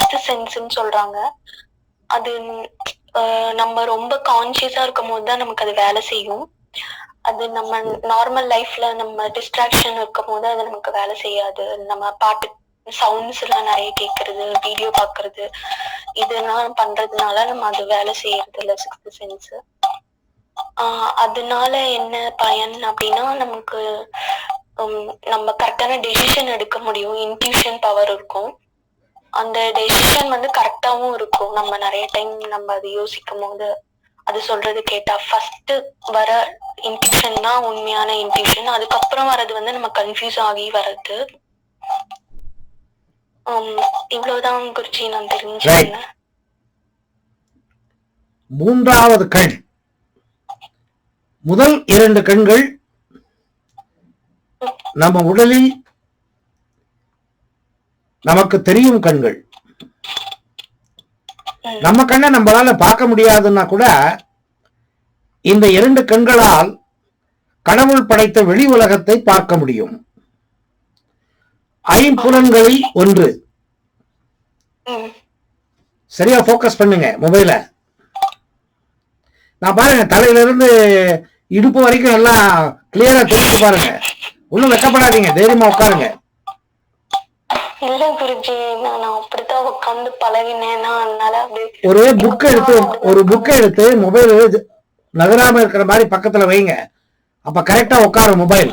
Sixth சென்ஸ்ன்னு சொல்றாங்க. அது நம்ம ரொம்ப கான்சியஸா இருக்கும் போதுதான் நமக்கு அது வேலை செய்யும். அது நம்ம நார்மல் லைஃப்ல நம்ம டிஸ்ட்ராக்ஷன் இருக்கும் போது அது நமக்கு வேலை செய்யாது. நம்ம பாட்டு சவுண்ட்ஸ் எல்லாம் நிறைய கேட்கறது, வீடியோ பாக்குறது, இதெல்லாம் பண்றதுனால நம்ம அது வேலை செய்யறது இல்ல சிக்ஸ்த் சென்ஸ். அதனால என்ன பயன் அப்படின்னா, நமக்கு நம்ம கரெக்டான டெசிஷன் எடுக்க முடியும். இன்ட்யூஷன் பவர் இருக்கும். அந்த டெசிஷன் வந்து கரெக்டாவும் இருக்கும். நம்ம நிறைய டைம் நம்ம அது யோசிக்கும் போது அது சொல்றது கேட்டா ஃபர்ஸ்ட் வர இன்ட்யூஷன் தான் உண்மையான இன்ட்யூஷன். அதுக்கப்புறம் வர்றது வந்து நம்ம கன்ஃபியூஸ் ஆகி வர்றது. இவ்வளவுதான் குருஜி நான் தெரிஞ்சுக்கிறேன். மூன்றாவது கண், முதல் 2 கண்கள் நம்ம உடலில் நமக்கு தெரியும் கண்கள். நம்ம கண்ணை நம்மளால பார்க்க முடியாதுன்னா கூட இந்த 2 கண்களால் கடவுள் படைத்த வெளி உலகத்தை பார்க்க முடியும். ஐம்புலன்களில் ஒன்று. சரியா போக்கஸ் பண்ணுங்க மொபைல. நான் பாருங்க, தலையில இருந்து இடுப்பு வரைக்கும் எல்லாம் கிளியரா தெரிஞ்சு பாருங்க. ஒன்னும் வெக்கப்படாதீங்க, தைரியமா உட்காருங்க. இல்ல குருஜி, நான் அப்படித்தான் உட்கார்ந்து பழகினேன்னா அதனால ஒரு புக் எடுத்து மொபைல் நகராம இருக்கிற மாதிரி பக்கத்துல வைங்க. அப்ப கரெக்டா உட்காரும் மொபைல்.